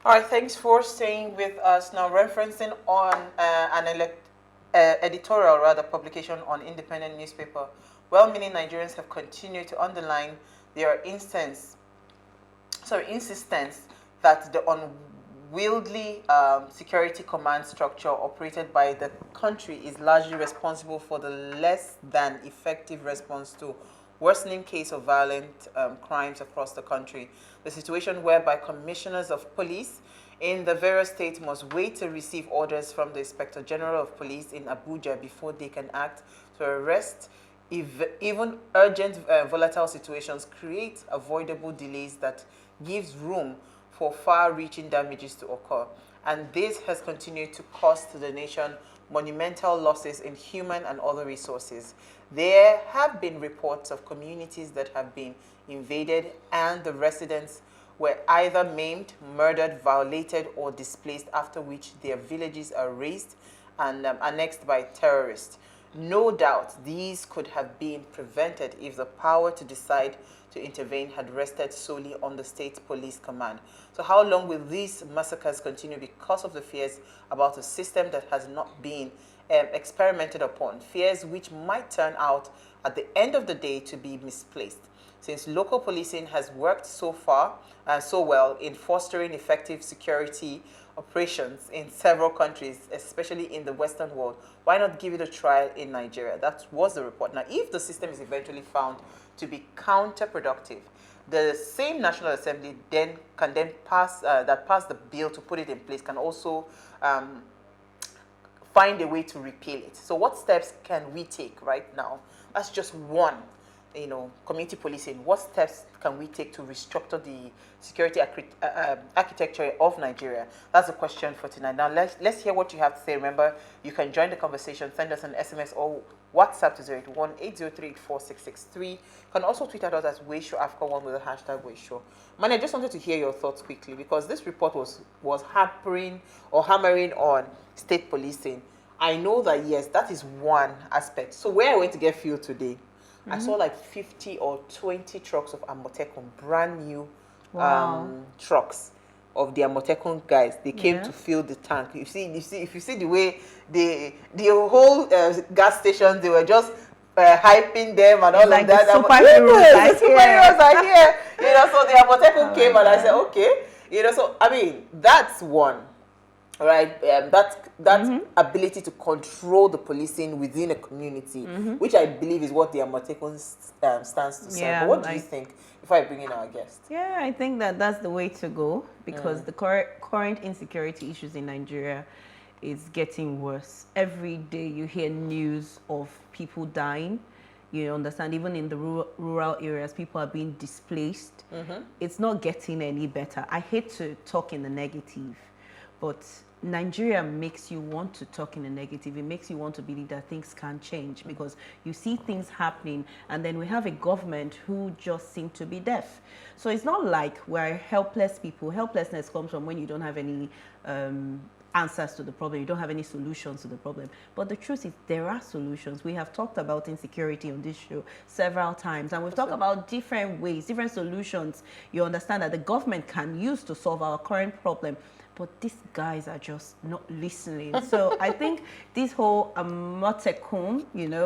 All right, thanks for staying with us. Now, referencing on editorial, rather, publication on independent newspaper, well-meaning Nigerians have continued to underline their insistence that the unwieldy security command structure operated by the country is largely responsible for the less than effective response to worsening case of violent crimes across the country. The situation whereby commissioners of police in the various states must wait to receive orders from the Inspector General of Police in Abuja before they can act to arrest even urgent volatile situations create avoidable delays that gives room for far-reaching damages to occur. And this has continued to cost the nation monumental losses in human and other resources. There have been reports of communities that have been invaded and the residents were either maimed, murdered, violated, or displaced, after which their villages are razed and annexed by terrorists. No doubt these could have been prevented if the power to decide to intervene had rested solely on the state police command. So how long will these massacres continue because of the fears about a system that has not been experimented upon, fears which might turn out at the end of the day to be misplaced? Since local policing has worked so far and so well in fostering effective security operations in several countries, especially in the Western world, why not give it a trial in Nigeria? That was the report. Now, if the system is eventually found to be counterproductive, the same National Assembly then can pass the bill to put it in place, can also find a way to repeal it. So what steps can we take right now? That's just one. Community policing. What steps can we take to restructure the security architecture of Nigeria? That's the question for tonight. Now, let's hear what you have to say. Remember, you can join the conversation. Send us an SMS or WhatsApp to 081-803-4663. You can also tweet at us as WayShowAfrica1 with the hashtag WayShow. Man, I just wanted to hear your thoughts quickly because this report was hammering on state policing. I know that, yes, that is one aspect. So where I went to get fuel today, I saw like 50 or 20 trucks of Amotekun, brand new trucks of the Amotekun guys. They came to fill the tank. If you see the way the whole gas station, they were just hyping them and all like of that. The superheroes are here. So the Amotekun came and I said, okay. So I mean, that's one. Right, that ability to control the policing within a community, which I believe is what the Amotekun stands to serve. But what do you think? If I bring in our guest, I think that's the way to go because the current insecurity issues in Nigeria is getting worse. Every day you hear news of people dying. You understand, even in the rural areas, people are being displaced. It's not getting any better. I hate to talk in the negative, but Nigeria makes you want to talk in the negative. It makes you want to believe that things can change because you see things happening and then we have a government who just seem to be deaf. So it's not like we're helpless people. Helplessness comes from when you don't have any answers to the problem. You don't have any solutions to the problem. But the truth is there are solutions. We have talked about insecurity on this show several times and we've talked about different ways, different solutions you understand that the government can use to solve our current problem. But these guys are just not listening. So I think this whole Amotekun,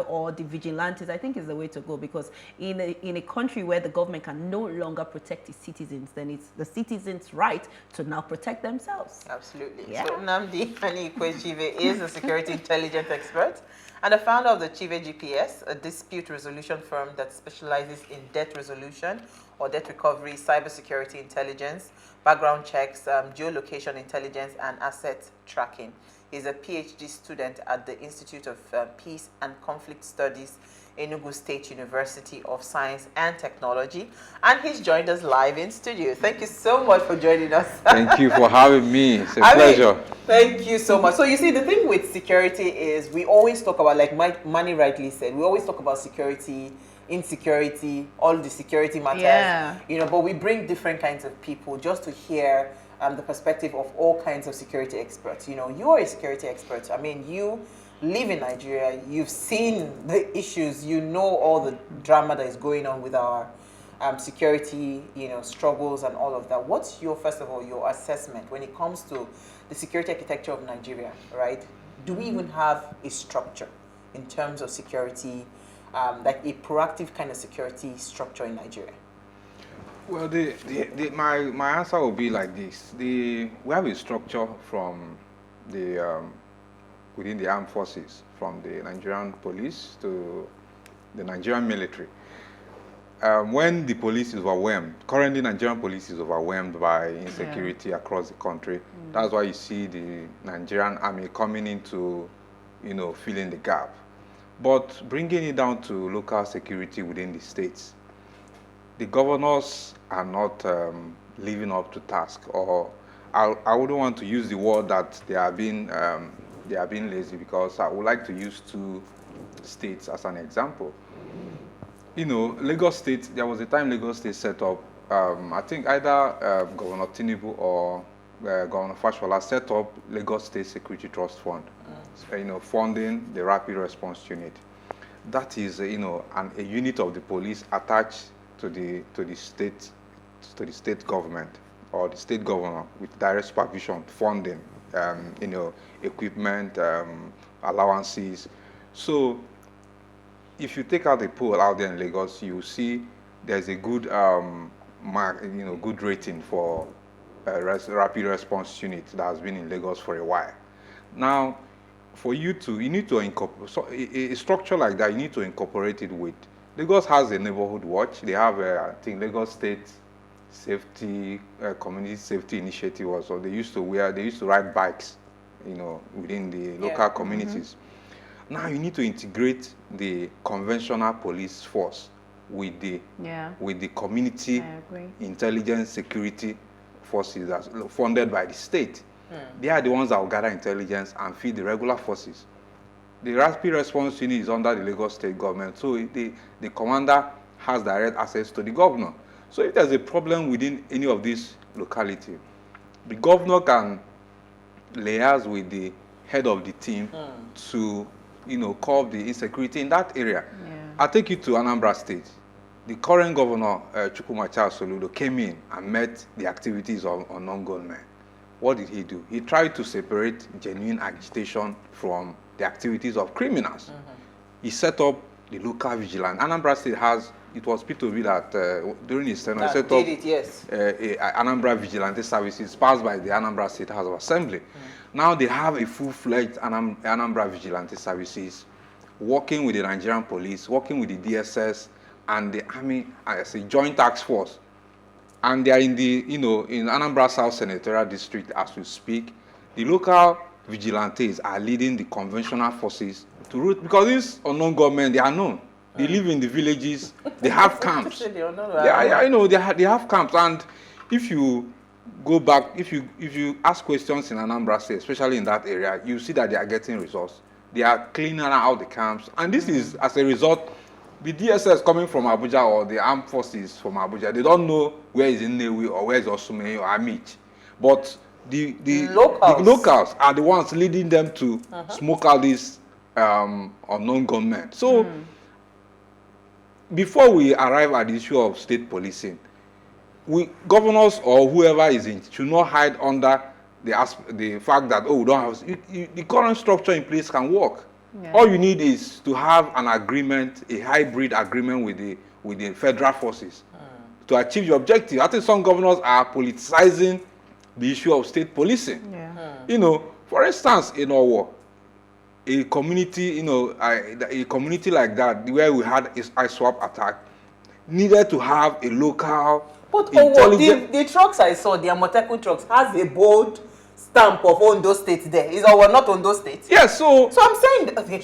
or the vigilantes, I think is the way to go because in a country where the government can no longer protect its citizens, then it's the citizens' right to now protect themselves. Absolutely. Yeah. So Nnamdi Anekwe-Chive is a security intelligence expert and the founder of the Chive GPS, a dispute resolution firm that specializes in debt resolution or debt recovery, cybersecurity intelligence, background checks, geolocation intelligence, and asset tracking. He's a PhD student at the Institute of Peace and Conflict Studies, Enugu State University of Science and Technology, and he's joined us live in studio. Thank you so much for joining us. Thank you for having me. It's a pleasure. Thank you so much. So you see, the thing with security is we always talk about, like Manny rightly said, we always talk about security, insecurity, all the security matters, but we bring different kinds of people just to hear the perspective of all kinds of security experts. You are a security expert. I mean, you live in Nigeria, you've seen the issues, you know all the drama that is going on with our security, struggles and all of that. What's first of all, your assessment when it comes to the security architecture of Nigeria, right? Do we even have a structure in terms of security, like a proactive kind of security structure in Nigeria? Well, my answer will be like this. We have a structure from within the armed forces, from the Nigerian police to the Nigerian military. When the police is overwhelmed, currently Nigerian police is overwhelmed by insecurity across the country. That's why you see the Nigerian army coming in to, filling the gap. But bringing it down to local security within the states, the governors are not living up to task, or I wouldn't want to use the word that they are being lazy, because I would like to use 2 states as an example. Lagos State, there was a time Lagos State set up, I think either Governor Tinubu or Governor Fashola set up Lagos State Security Trust Fund, funding the Rapid Response Unit. That is, a unit of the police attached to the state government or the state governor with direct supervision, funding, equipment, allowances. So if you take out a poll out there in Lagos, you see there's a good good rating for Rapid Response Unit that has been in Lagos for a while. Now, for you need to incorporate a structure like that. You need to incorporate it with. Lagos has a neighborhood watch. They have, I think, Lagos State Safety Community Safety Initiative also. They used to ride bikes, within the local communities. Now you need to integrate the conventional police force with the community intelligence security forces that's funded by the state. They are the ones that will gather intelligence and feed the regular forces. The Rapid Response Unit is under the Lagos State government, so the commander has direct access to the governor. So if there's a problem within any of these localities, the governor can liaise with the head of the team to, curb the insecurity in that area. I'll take you to Anambra State. The current governor, Chukwumacha Soludo, came in and met the activities of non-gunmen. What did he do? He tried to separate genuine agitation from the activities of criminals. He set up the local vigilance. Anambra State it was P2B that during his tenure set up Anambra Vigilante Services passed by the Anambra State House of Assembly. Now they have a full-fledged Anambra Vigilante Services, working with the Nigerian police, working with the DSS and the army as a joint task force. And they are in in Anambra South Senatorial District as we speak. The local vigilantes are leading the conventional forces to root, because these unknown government, they are known. They live in the villages, they have camps. They have camps. And if you go back, if you ask questions in Anambra State, especially in that area, you see that they are getting results. They are cleaning out the camps. And this is as a result. The DSS coming from Abuja or the armed forces from Abuja, they don't know where is Nnewi or where is Osume or Amich. But the locals are the ones leading them to smoke out these unknown gunmen. So before we arrive at the issue of state policing, governors or whoever is in should not hide under the fact that, we don't have the current structure in place can work. All you need is to have an agreement, a hybrid agreement with the federal forces to achieve your objective. I think some governors are politicizing the issue of state policing. For instance, in Owo, a community, a community like that where we had an ISWAP attack needed to have a local. But the trucks I saw, the Amotekun trucks, has a bold stamp of Ondo State there. Is our not Ondo State? Yes, so I'm saying,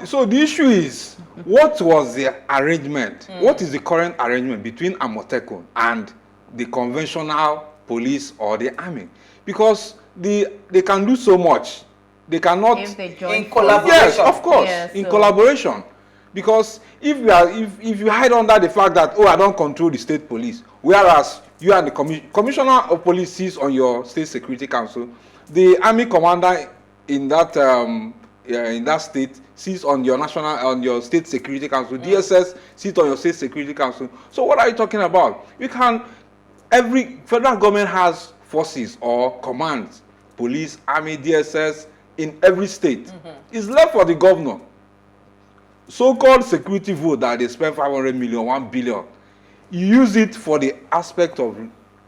so the issue is, what was the arrangement? What is the current arrangement between Amotekun and the conventional police or the army? Because they can do so much. They cannot in collaboration. Yes, of course, in collaboration. Because if you hide under the fact that, I don't control the state police, whereas you are the commissioner of police sits on your state security council, the army commander in that in that state sits on your state security council. DSS sits on your state security council. So what are you talking about? Every federal government has forces or commands, police, army, DSS in every state. It's left for the governor. So-called security vote that they spend 500 million, 1 billion. You use it for the aspect of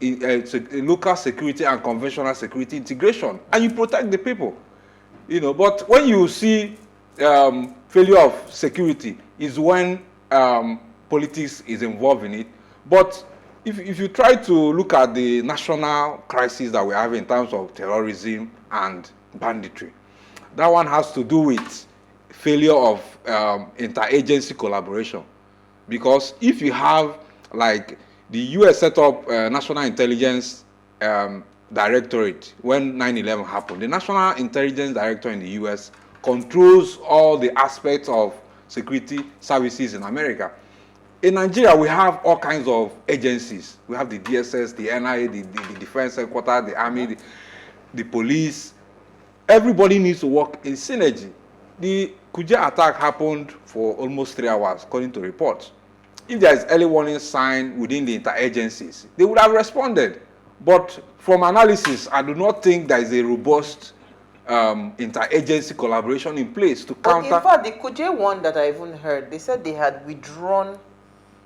local security and conventional security integration, and you protect the people. But when you see failure of security is when politics is involved in it. But if you try to look at the national crisis that we have in terms of terrorism and banditry, that one has to do with failure of interagency collaboration. Because if you have, like, the US set up National Intelligence Directorate when 9/11 happened. The National Intelligence Director in the US controls all the aspects of security services in America. In Nigeria, we have all kinds of agencies. We have the DSS, the NIA, the Defense Headquarters, the Army, the police. Everybody needs to work in synergy. The Kuje attack happened for almost 3 hours, according to reports. If there is early warning sign within the interagencies, they would have responded. But from analysis, I do not think there is a robust interagency collaboration in place to counter. But in fact, the Kuje one that I even heard, they said they had withdrawn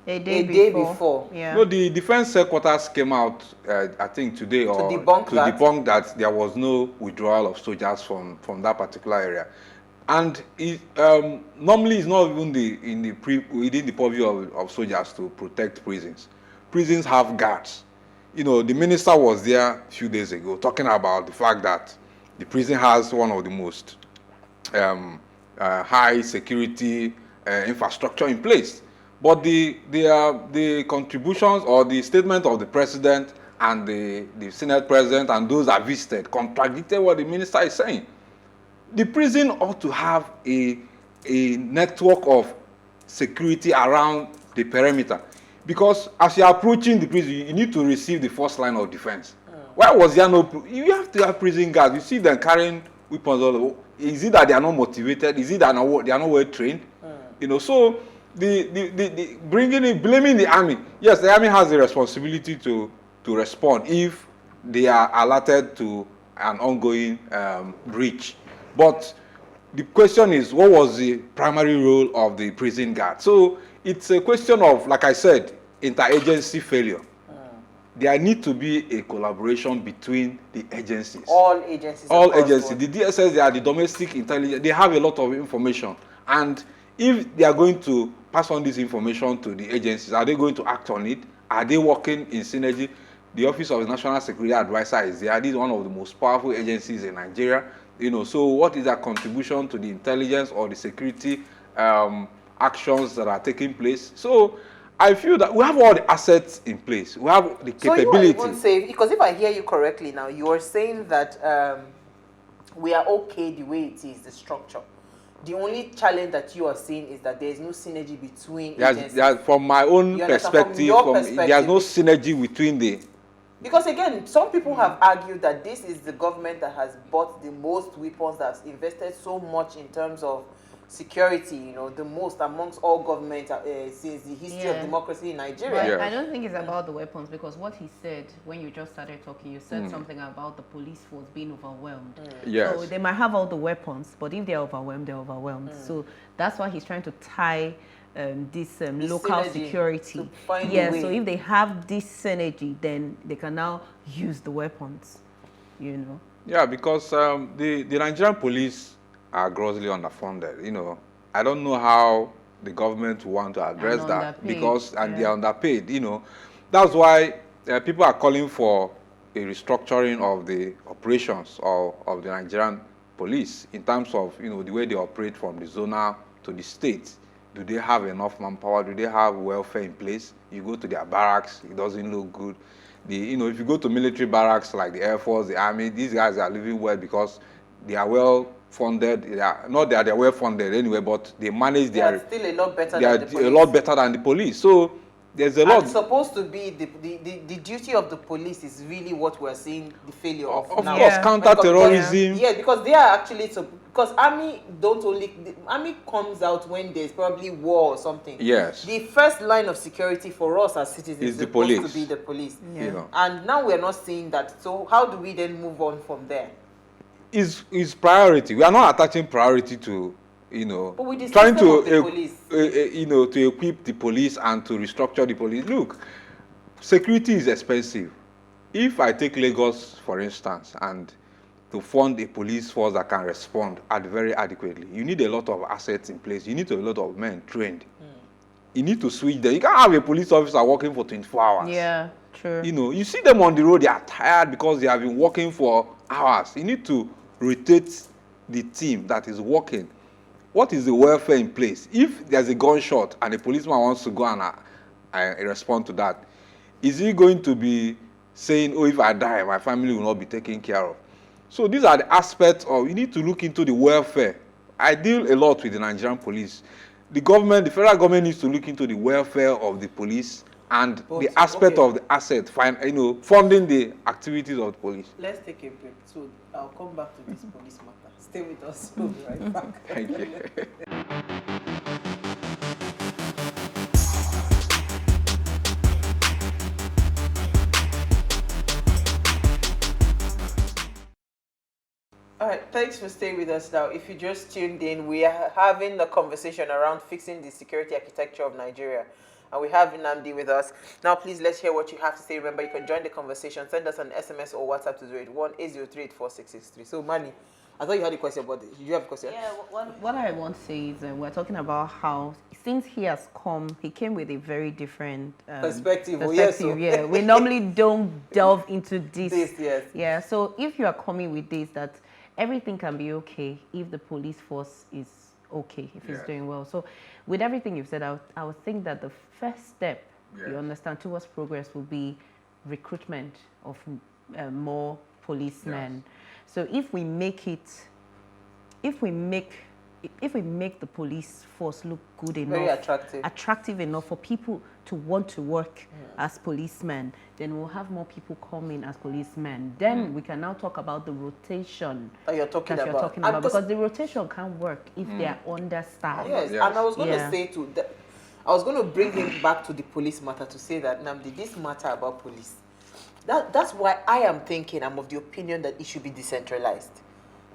a day before. Yeah. No, the defense headquarters came out, I think today, to debunk that there was no withdrawal of soldiers from that particular area. And normally it's not even within the purview of soldiers to protect prisons. Prisons have guards. The minister was there a few days ago talking about the fact that the prison has one of the most high security infrastructure in place. But the contributions or the statement of the president and the Senate president and those that visited contradicted what the minister is saying. The prison ought to have a network of security around the perimeter. Because as you are approaching the prison, you need to receive the first line of defense. Why was there no... You have to have prison guards. You see them carrying weapons all over. Is it that they are not motivated? Is it that they are not well trained? So blaming the army. Yes, the army has the responsibility to respond if they are alerted to an ongoing breach. But the question is, what was the primary role of the prison guard? So it's a question of, like I said, interagency failure. There need to be a collaboration between the agencies. All agencies. All agencies. The DSS, they are the domestic intelligence. They have a lot of information. And if they are going to pass on this information to the agencies, are they going to act on it? Are they working in synergy? The Office of the National Security Advisor is there. This is one of the most powerful agencies in Nigeria. So what is their contribution to the intelligence or the security actions that are taking place? So I feel that we have all the assets in place. We have the capability. So you won't say, because if I hear you correctly now, you are saying that we are okay the way it is, the structure. The only challenge that you are seeing is that there is no synergy between agencies. From my own perspective, there's no synergy between the... Because again, some people have argued that this is the government that has bought the most weapons, that's invested so much in terms of security, the most amongst all governments since the history of democracy in Nigeria. But I don't think it's about the weapons, because what he said when you just started talking, you said something about the police force being overwhelmed. Yes. So they might have all the weapons, but if they're overwhelmed, they're overwhelmed. So that's why he's trying to tie this local security. Yeah, so if they have this synergy, then they can now use the weapons, Yeah, because the Nigerian police are grossly underfunded. I don't know how the government want to address that because they are underpaid. That's why people are calling for a restructuring of the operations of the Nigerian police in terms of the way they operate from the zonal to the state. Do they have enough manpower? Do they have welfare in place? You go to their barracks, it doesn't look good. If you go to military barracks like the Air Force, the Army, these guys are living well because they are well funded. Not that they're well funded anyway, but they manage their... They are still a lot better than the police. They are a lot better than the police. So there's a lot... It's supposed to be the duty of the police is really what we're seeing the failure of now. Of course, counter-terrorism. Yeah, because they are actually... because army the army comes out when there's probably war or something. Yes. The first line of security for us as citizens Is is the supposed police. to be the police. Yeah. You know, And now we're not seeing that. So how do we then move on from there? is priority. We are not attaching priority to, you know, But with the trying system to of the police. you know, to equip the police and to restructure the police. Look, security is expensive. If I take Lagos, for instance, and to fund a police force that can respond very adequately, you need a lot of assets in place. You need a lot of men trained. You need to switch them. You can't have a police officer working for 24 hours. Yeah, true. You know, you see them on the road, they are tired because they have been working for hours. You need to rotate the team that is working. What is the welfare in place? If there's a gunshot and a policeman wants to go and respond to that, is he going to be saying, oh, if I die, my family will not be taken care of? So these are the aspects of, you need to look into the welfare. I deal a lot with the Nigerian police. The government, the federal government needs to look into the welfare of the police and the aspect of the asset, you know, funding the activities of the police. Let's take a break. So I'll come back to this police matter. Stay with us. We'll be right back. Thank you. All right, thanks for staying with us now. If you just tuned in, we are having a conversation around fixing the security architecture of Nigeria. And we have Nnamdi with us. Now, please, let's hear what you have to say. Remember, you can join the conversation. Send us an SMS or WhatsApp to 081-803-8463. So, Manny, I thought you had a question, but did you have a question? Yeah, what I want to say is we're talking about how, since he has come, he came with a very different Perspective. Oh, yes, so. Yeah, we normally don't delve into this. Yes. Yeah, so if you are coming with this, that everything can be okay if the police force is okay, if it's doing well. So with everything you've said, I would think that the first step, you understand, towards progress will be recruitment of more policemen. So if we make the police force look good enough, very attractive enough for people to want to work as policemen, then we'll have more people coming as policemen. Then we can now talk about the rotation that you're talking about. Because the rotation can't work if they are understaffed. Yes, and I was going to say I was going to bring him back to the police matter to say that, Nnamdi, this matter about police, that's why I'm of the opinion that it should be decentralized.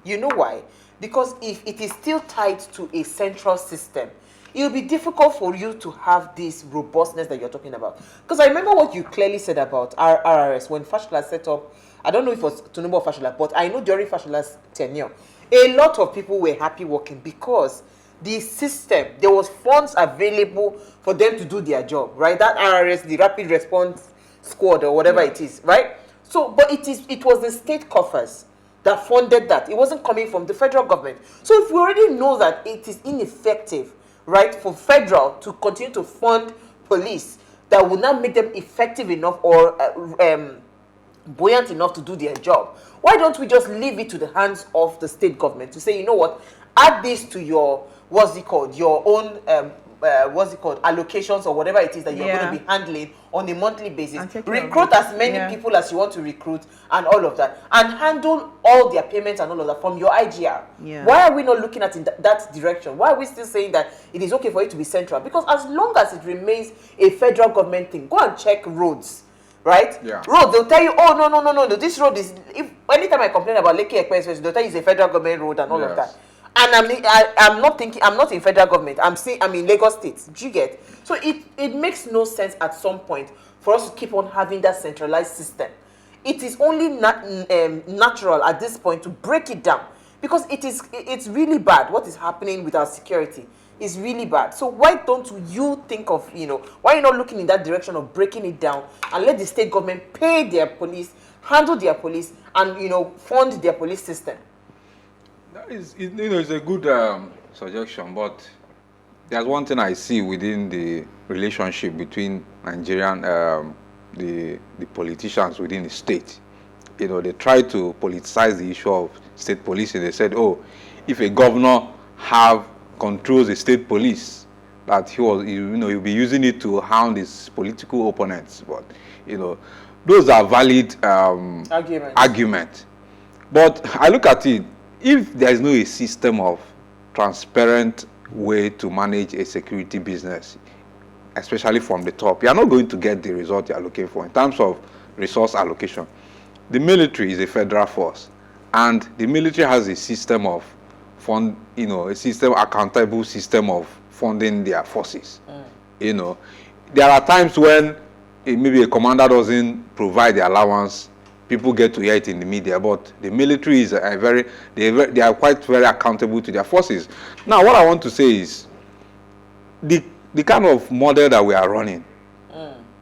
You know why? Because if it is still tied to a central system, it will be difficult for you to have this robustness that you're talking about. Because I remember what you clearly said about RRS when Fashola set up. I don't know if it was Tinubu or Fashola, but I know during Fashola's tenure, a lot of people were happy working because the system, there was funds available for them to do their job, right? That RRS, the Rapid Response Squad or whatever it is, right? So, but it was the state coffers that funded that. It wasn't coming from the federal government. So if we already know that it is ineffective, right, for federal to continue to fund police that will not make them effective enough or buoyant enough to do their job, why don't we just leave it to the hands of the state government to say, you know what, add this to your, your own allocations or whatever it is that you're going to be handling on a monthly basis. Recruit as many people as you want to recruit and all of that, and handle all their payments and all of that from your IGR. Why are we not looking at in that direction? Why are we still saying that it is okay for it to be central? Because as long as it remains a federal government thing, go and check roads, right? Road, they'll tell you, oh no, this road is, anytime I complain about Lekki Express, they'll tell you it's a federal government road and all of that. And I'm not in federal government. I'm in Lagos State. Do you get? So it makes no sense at some point for us to keep on having that centralized system. It is only natural at this point to break it down, because it's really bad. What is happening with our security is really bad. So why don't you think of, why are you not looking in that direction of breaking it down and let the state government pay their police, handle their police, and fund their police system? That is, it's a good suggestion, but there's one thing I see within the relationship between Nigerian, the politicians within the state. They try to politicize the issue of state policing. They said, oh, if a governor controls the state police, that he'll be using it to hound his political opponents. But those are valid arguments. But I look at it. if there is no a system of transparent way to manage a security business, especially from the top, you are not going to get the result you are looking for in terms of resource allocation. The military is a federal force, and the military has a system of fund, a system, accountable system of funding their forces. There are times when maybe a commander doesn't provide the allowance, people get to hear it in the media, but the military is they are quite very accountable to their forces. Now, what I want to say is the kind of model that we are running,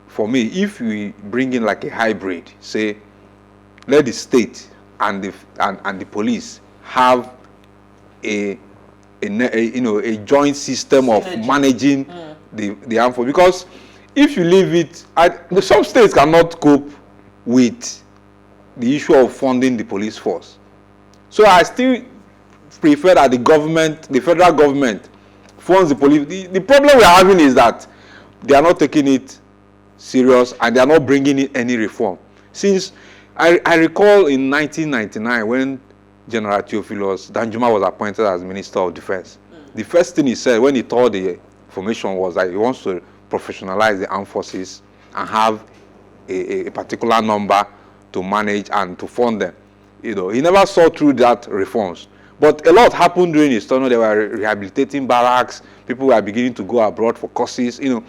for me, if we bring in like a hybrid, say, let the state and the police have a joint system of managing the armed force, because if you leave it, some states cannot cope with the issue of funding the police force. So I still prefer that the federal government funds the police. The problem we are having is that they are not taking it serious and they are not bringing in any reform. Since I recall in 1999 when General Theophilus Danjuma was appointed as Minister of Defense, the first thing he said when he told the formation was that he wants to professionalize the armed forces and have a particular number to manage and to fund them. He never saw through that reforms. But a lot happened during his tenure. They were rehabilitating barracks. People were beginning to go abroad for courses. The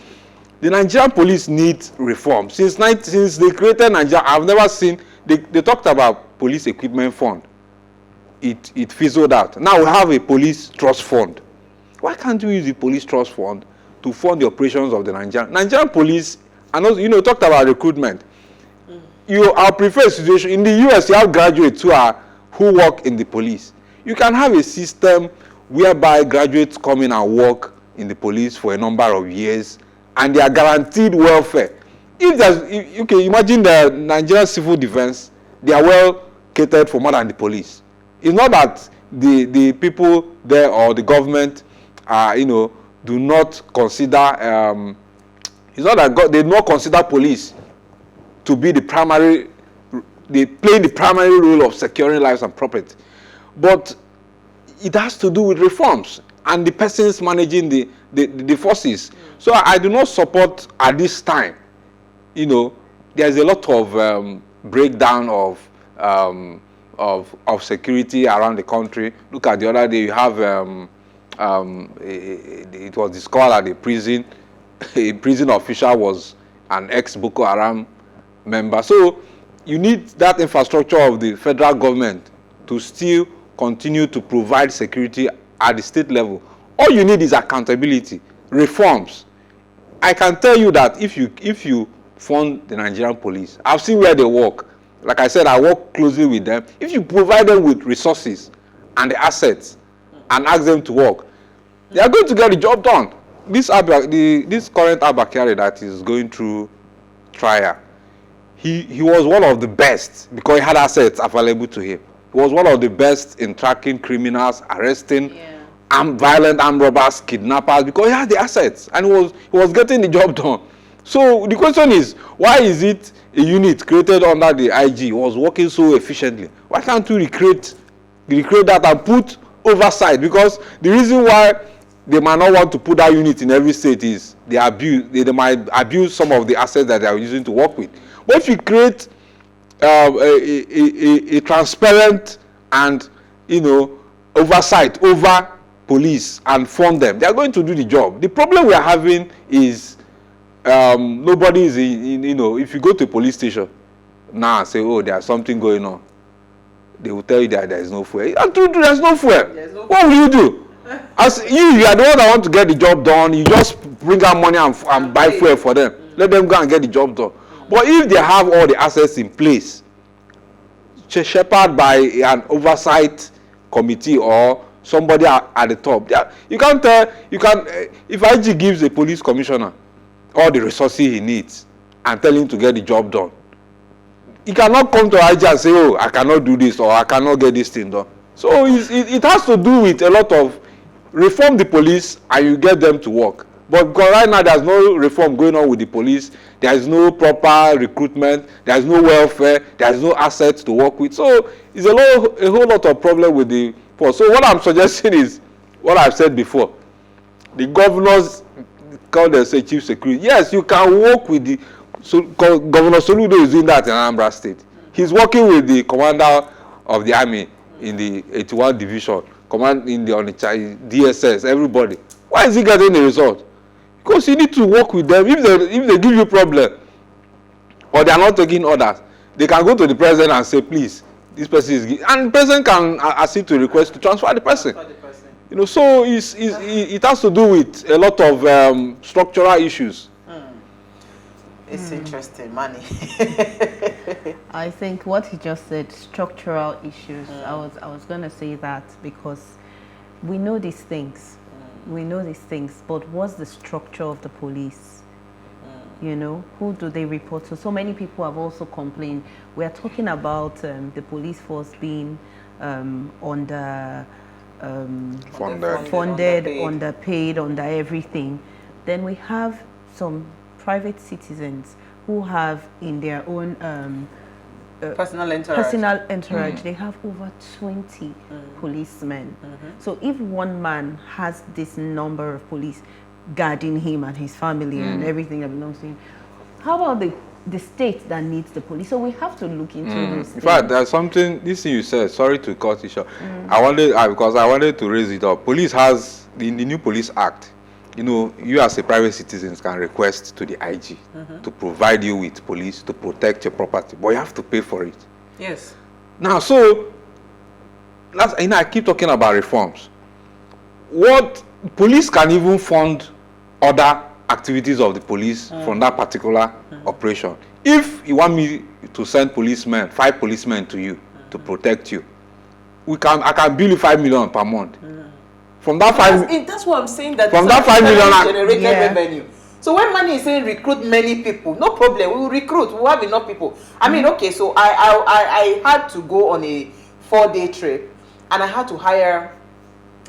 Nigerian police needs reform. Since they created Nigeria, I've never seen, they talked about police equipment fund. It fizzled out. Now we have a police trust fund. Why can't we use the police trust fund to fund the operations of the Nigerian police? And also, talked about recruitment. I'll prefer a situation in the US. You have graduates who work in the police. You can have a system whereby graduates come in and work in the police for a number of years, and they are guaranteed welfare. Imagine the Nigerian civil defense, they are well catered for more than the police. It's not that the people there or the government, do not consider. It's not that they do not consider police to be the primary. They play the primary role of securing lives and property, but it has to do with reforms and the persons managing the forces. So I do not support at this time. There's a lot of breakdown of security around the country. Look at the other day, you have it was discovered that a prison official was an ex-Boko Haram member. So you need that infrastructure of the federal government to still continue to provide security at the state level. All you need is accountability, reforms. I can tell you that if you fund the Nigerian police, I've seen where they work. Like I said, I work closely with them. If you provide them with resources and the assets and ask them to work, they are going to get the job done. This current Abba Kyari that is going through trial, he was one of the best because he had assets available to him. He was one of the best in tracking criminals, arresting violent armed robbers, kidnappers, because he had the assets and he was getting the job done. So the question is, why is it a unit created under the IG was working so efficiently? Why can't we recreate that and put oversight? Because the reason why they might not want to put that unit in every state is they might abuse some of the assets that they are using to work with. But if you create a transparent and oversight over police and fund them, they are going to do the job. The problem we are having is nobody is if you go to a police station now and say, oh, there's something going on, they will tell you that there is no fuel. And there's no fuel. What will you do? As you are the one that want to get the job done, you just bring out money and buy fuel for them. Let them go and get the job done. But if they have all the assets in place, shepherded by an oversight committee or somebody at the top, you can't tell. If IG gives a police commissioner all the resources he needs and tell him to get the job done, he cannot come to IG and say, oh, I cannot do this or I cannot get this thing done. So it has to do with a lot of reform the police and you get them to work. But because right now there's no reform going on with the police, there is no proper recruitment, there is no welfare, there is no assets to work with. So it's a whole lot of problem with the force. So what I'm suggesting is what I've said before. The governors call themselves chief security. Yes, you can work with the Governor Soludo is doing that in Anambra State. He's working with the commander of the army in the 81 division, command in the Onitsha, DSS, everybody. Why is he getting the result? Because you need to work with them. If they give you problem or they are not taking orders, they can go to the president and say, please, this person is, and the president can accede to request to transfer the person. You know, so it has to do with a lot of structural issues. It's interesting, money. I think what he just said, structural issues. I was gonna say that because we know these things. We know these things, but what's the structure of the police? You know, who do they report to? So many people have also complained. We are talking about the police force being funded, underpaid, under everything. Then we have some private citizens who have in their own personal entourage. They have over 20 policemen. So if one man has this number of police guarding him and his family and everything that belongs to him, how about the state that needs the police? So we have to look into this. In fact, there's something, this thing you said, sorry to cut it short. Because I wanted to raise it up. Police has, in the new Police Act, you know, you as a private citizen can request to the IG to provide you with police to protect your property, but you have to pay for it. Yes. Now, so, I keep talking about reforms. What police can even fund other activities of the police from that particular operation. If you want me to send policemen, 5 policemen to you to protect you, I can bill you 5 million per month. From that that's what I'm saying. That from that 5 million generated revenue. So when money is saying recruit many people, no problem. We will recruit. We will have enough people. I mean, okay. So I had to go on a 4-day trip, and I had to hire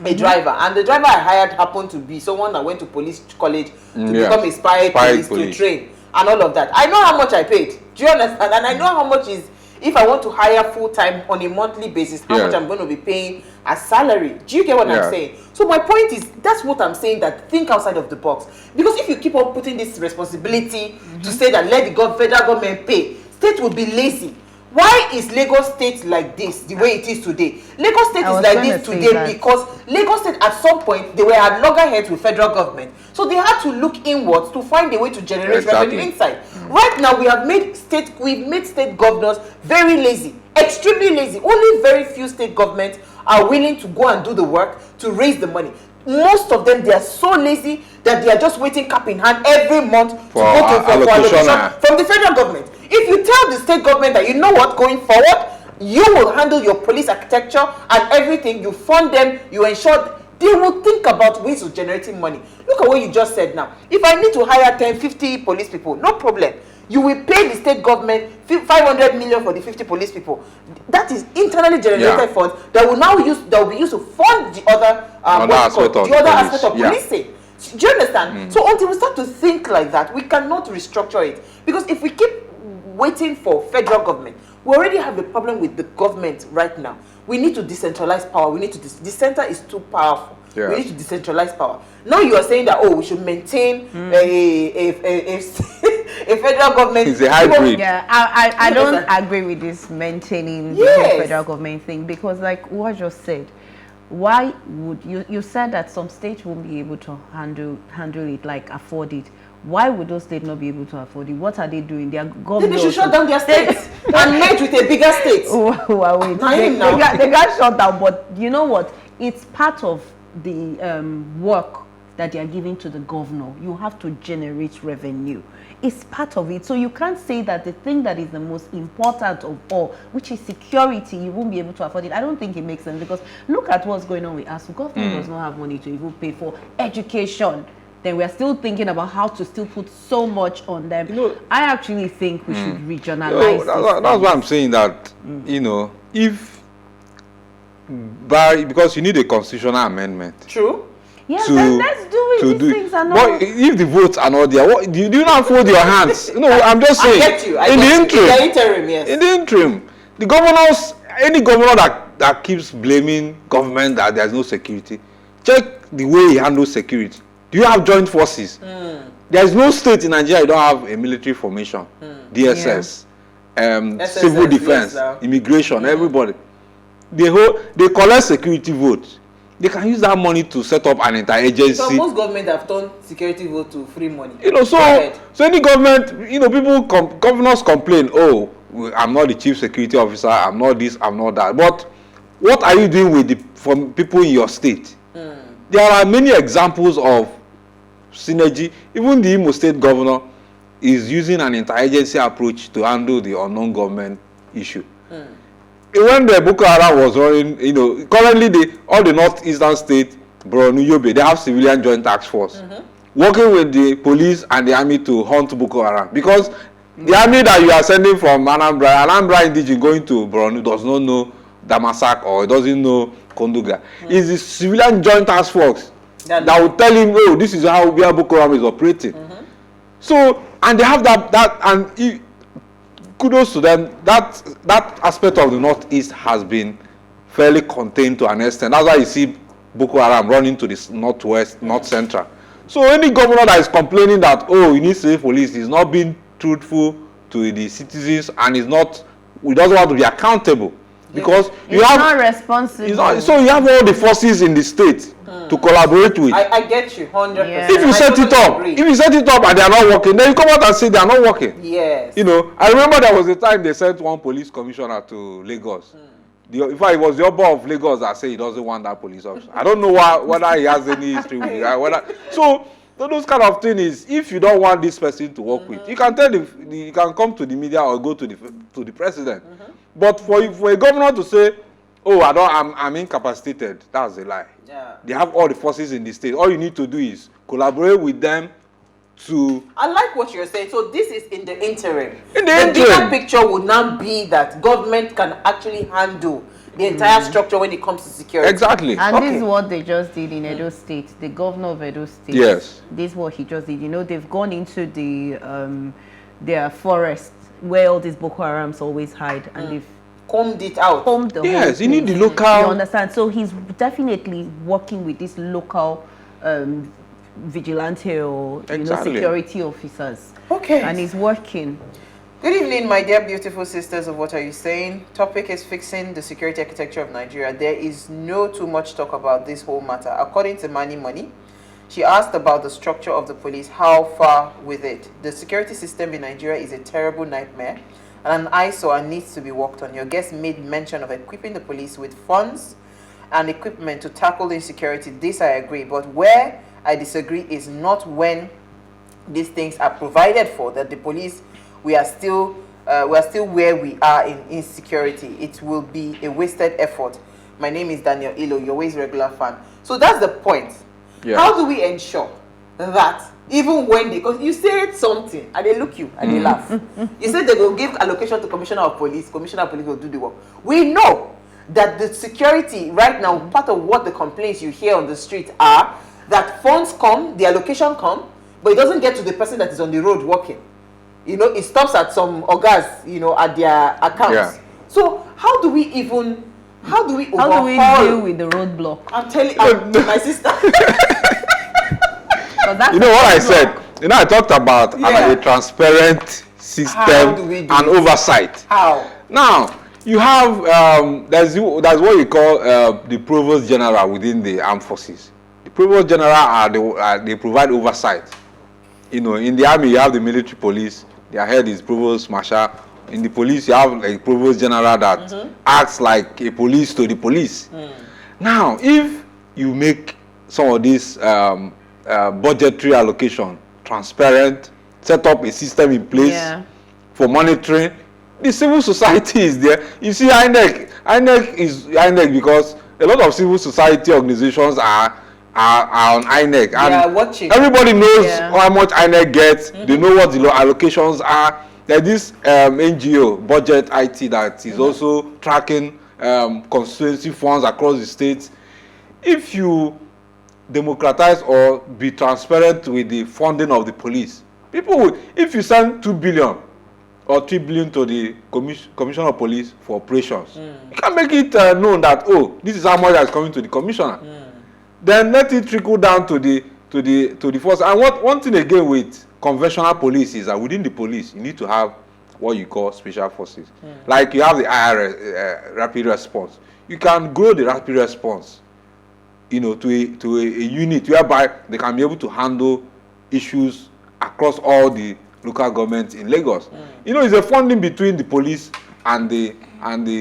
a driver, and the driver I hired happened to be someone that went to police college to become a spy police to train and all of that. I know how much I paid. Do you understand? And I know how much is, if I want to hire full time on a monthly basis, how much I'm going to be paying as salary. Do you get what I'm saying? So my point is, that's what I'm saying, that think outside of the box. Because if you keep on putting this responsibility to say that let the federal government pay, state will be lazy. Why is Lagos State like this, the way it is today? Lagos State is like this today because Lagos State at some point, they were at loggerheads with federal government. So they had to look inwards to find a way to generate revenue inside. Right now, we've made state governors very lazy, extremely lazy. Only very few state governments are willing to go and do the work to raise the money. Most of them, they are so lazy that they are just waiting cap in hand every month to go to allocation from the federal government. If you tell the state government that, you know what, going forward, you will handle your police architecture and everything, you fund them, you ensure, they will think about ways of generating money. Look at what you just said now. If I need to hire 10, 50 police people, no problem. You will pay the state government 500 million for the 50 police people. That is internally generated funds that will now be used to fund the other aspect of policing. Do you understand? So until we start to think like that, we cannot restructure it. Because if we keep waiting for federal government, we already have a problem with the government right now. We need to decentralize power. We need to the center is too powerful. We need to decentralize power. Now you are saying that, oh, we should maintain a federal government. It's a hybrid. Yeah, I don't agree with this maintaining the whole federal government thing, because like what just said, why would you said that some states won't be able to handle it, like afford it. Why would those states not be able to afford it? What are they doing? They are government. They should shut down their states and merge with a bigger state. They got shut down, but you know what? It's part of the work that they are giving to the governor. You have to generate revenue. It's part of it. So you can't say that the thing that is the most important of all, which is security, you won't be able to afford it. I don't think it makes sense, because look at what's going on with us. The government does not have money to even pay for education. Then we are still thinking about how to still put so much on them. You know, I actually think we should regionalize. That's why I'm saying that, you know, if because you need a constitutional amendment. True. Yes, then let's do it. These things are not. But if the votes are not there, what, do you not fold your hands? No, I'm just saying. I get you. In the interim, yes. In the interim, the governors, any governor that keeps blaming government that there's no security, check the way he handles security. Do you have joint forces? There is no state in Nigeria you don't have a military formation, DSS, civil defense, immigration, everybody. They collect security votes. They can use that money to set up an interagency. So most government have turned security vote to free money. You know, so any government, you know, governors complain, oh, I'm not the chief security officer, I'm not this, I'm not that. But what are you doing with from people in your state? There are many examples of synergy. Even the Imo State governor is using an interagency approach to handle the unknown government issue. When the Boko Haram was running, you know, currently all the northeastern states, Borno, Yobe, they have civilian joint task force working with the police and the army to hunt Boko Haram. Because the army that you are sending from Anambra indigenous going to Borno does not know Damasak or doesn't know Konduga. It's the civilian joint task force that will tell him, oh, this is how Boko Haram is operating. So, and they have that and kudos to them, that aspect of the Northeast has been fairly contained to an extent. That's why you see Boko Haram running to the Northwest, North Central. So any governor that is complaining that, oh, you need state police, is not being truthful to the citizens and he doesn't want to be accountable. Because you have not responsible. So you have all the forces in the state to collaborate with. I get you 100%. Yeah. If you set it up, and they are not working, then you come out and say they are not working. Yes. You know, I remember there was a time they sent one police commissioner to Lagos. In fact, it was the Oba of Lagos that said he doesn't want that police officer. I don't know whether he has any history with it. So those kind of things is, if you don't want this person to work with, you can tell you can come to the media or go to the president. But for a governor to say, oh, I'm incapacitated, that's a lie. Yeah. They have all the forces in the state. All you need to do is collaborate with them to... I like what you're saying. So this is in the interim. In the interim. interim. Bigger picture would now be that government can actually handle the entire structure when it comes to security. Exactly. And this is what they just did in Edo State. The governor of Edo State. Yes. This is what he just did. You know, they've gone into their forest where all these Boko Harams always hide, and they've combed it out. combed the whole Yes, you need the place. local... You understand? So he's definitely working with these local vigilante or security officers. Okay. And he's working. Good evening, my dear beautiful sisters of What Are You Saying? Topic is fixing the security architecture of Nigeria. There is no too much talk about this whole matter. According to Mani Money, she asked about the structure of the police, how far with it. The security system in Nigeria is a terrible nightmare and an eyesore and needs to be worked on. Your guest made mention of equipping the police with funds and equipment to tackle insecurity. This I agree, but where I disagree is not when these things are provided for, that the police, we are still where we are in insecurity. It will be a wasted effort. My name is Daniel Ilo, your always regular fan. So that's the point. Yes. How do we ensure that even when because you said something and they look you and they laugh. You said they will give allocation to commissioner of police will do the work. We know that the security right now, part of what the complaints you hear on the street are that funds come, the allocation come, but it doesn't get to the person that is on the road working. You know, it stops at some orgas, you know, at their accounts. Yeah. So how do we deal with the roadblock? I'm telling you, my sister. You know what I said? You know, I talked about a transparent system and oversight. How? Now, you have, that's what you call the Provost General within the armed forces. The Provost General, they provide oversight. You know, in the army, you have the military police. Their head is Provost Marshal. In the police, you have a Provost General that acts like a police to the police. Now, if you make some of these budgetary allocation transparent, set up a system in place for monitoring, the civil society is there. You see, INEC is INEC because a lot of civil society organizations are on INEC, and watching. Everybody knows how much INEC gets. They know what the allocations are. There's this NGO, Budget IT, that is also tracking constituency funds across the states. If you democratize or be transparent with the funding of the police. People would, if you send 2 billion or 3 billion to the commissioner of police for operations, you can make it known that, oh, this is how much that is coming to the commissioner. Then let it trickle down to the force. And one thing again with conventional police is that within the police, you need to have what you call special forces. Like you have the IRS, rapid response. You can grow the rapid response, you know, to a unit whereby they can be able to handle issues across all the local governments in Lagos. You know, it's a funding between the police and the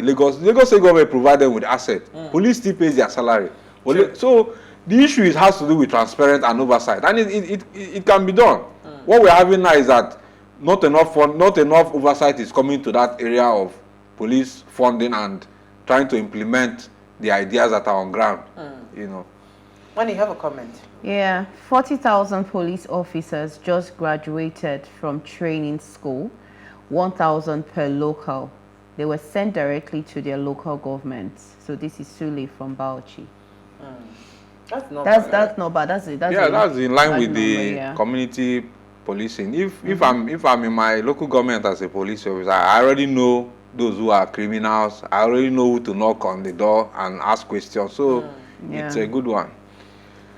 Lagos State government provide them with assets. Police still pays their salary. Sure. So the issue has to do with transparent and oversight, and it can be done. What we're having now is that not enough oversight is coming to that area of police funding and trying to implement the ideas that are on ground. You know. When you have a comment. Yeah, 40,000 police officers just graduated from training school, 1,000 per local. They were sent directly to their local governments. So this is Sule from Bauchi. That's not bad. That's not bad. That's in line with the community policing. If I'm in my local government as a police officer, I already know those who are criminals. I already know who to knock on the door and ask questions. So it's a good one.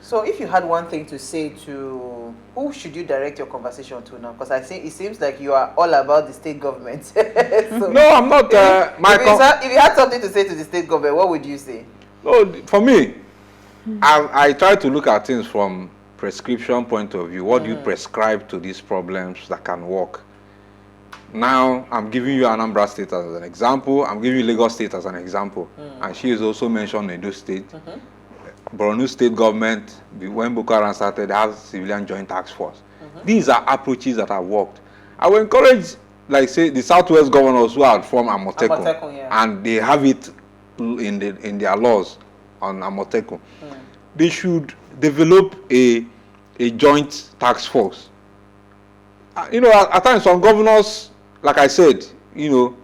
So if you had one thing to say to, who should you direct your conversation to now? Because I think it seems like you are all about the state government. So no, I'm not. If you had something to say to the state government, what would you say? No, for me, I try to look at things from prescription point of view. What do you prescribe to these problems that can work? Now, I'm giving you Anambra State as an example. I'm giving you Lagos State as an example. And she is also mentioned Edo State. Borno State government, when Boko Haram started, they have civilian joint task force. These are approaches that have worked. I will encourage, like say, the Southwest governors who are from Amotekun, and they have it in their laws on Amotekun. They should develop a joint task force. You know, at times some governors, like I said, you know,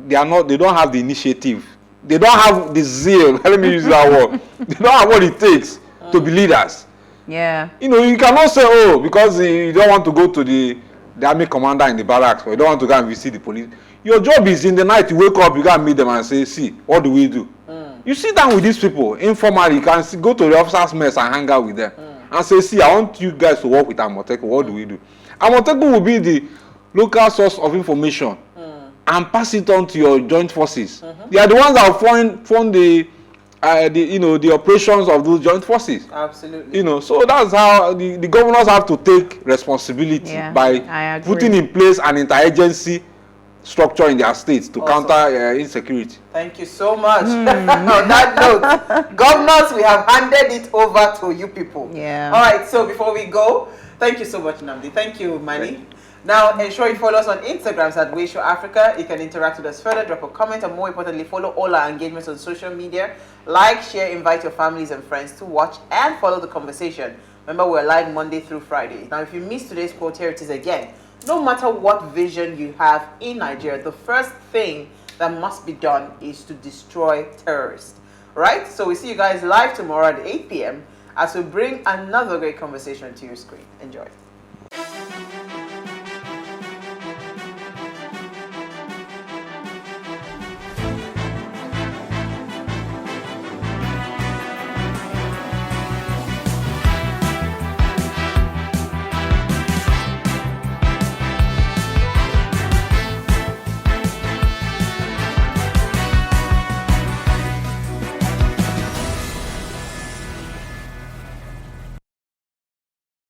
they don't have the initiative. They don't have the zeal. Let me use that word. They don't have what it takes to be leaders. Yeah. You know, you cannot say, oh, because you don't want to go to the army commander in the barracks, or you don't want to go and visit the police. Your job is in the night, you wake up, you go and meet them and say, see, what do we do? You sit down with these people informally. You can go to the officers' mess and hang out with them and say, see, I want you guys to work with Amotekun. What do we do? Amotekun will be the local source of information and pass it on to your joint forces. They are the ones that fund the operations of those joint forces. Absolutely. You know, so that's how the governors have to take responsibility by putting in place an interagency structure in their states to counter insecurity. Thank you so much. On that note, governors, we have handed it over to you people. Yeah. All right, so before we go, thank you so much, Nnamdi. Thank you, Mani. Now, ensure you follow us on Instagram at PlusTvAfrica. You can interact with us further, drop a comment, and more importantly, follow all our engagements on social media. Like, share, invite your families and friends to watch and follow the conversation. Remember, we're live Monday through Friday. Now, if you missed today's quote, here it is again. No matter what vision you have in Nigeria, the first thing that must be done is to destroy terrorists. Right? So we see you guys live tomorrow at 8 p.m. as we bring another great conversation to your screen. Enjoy.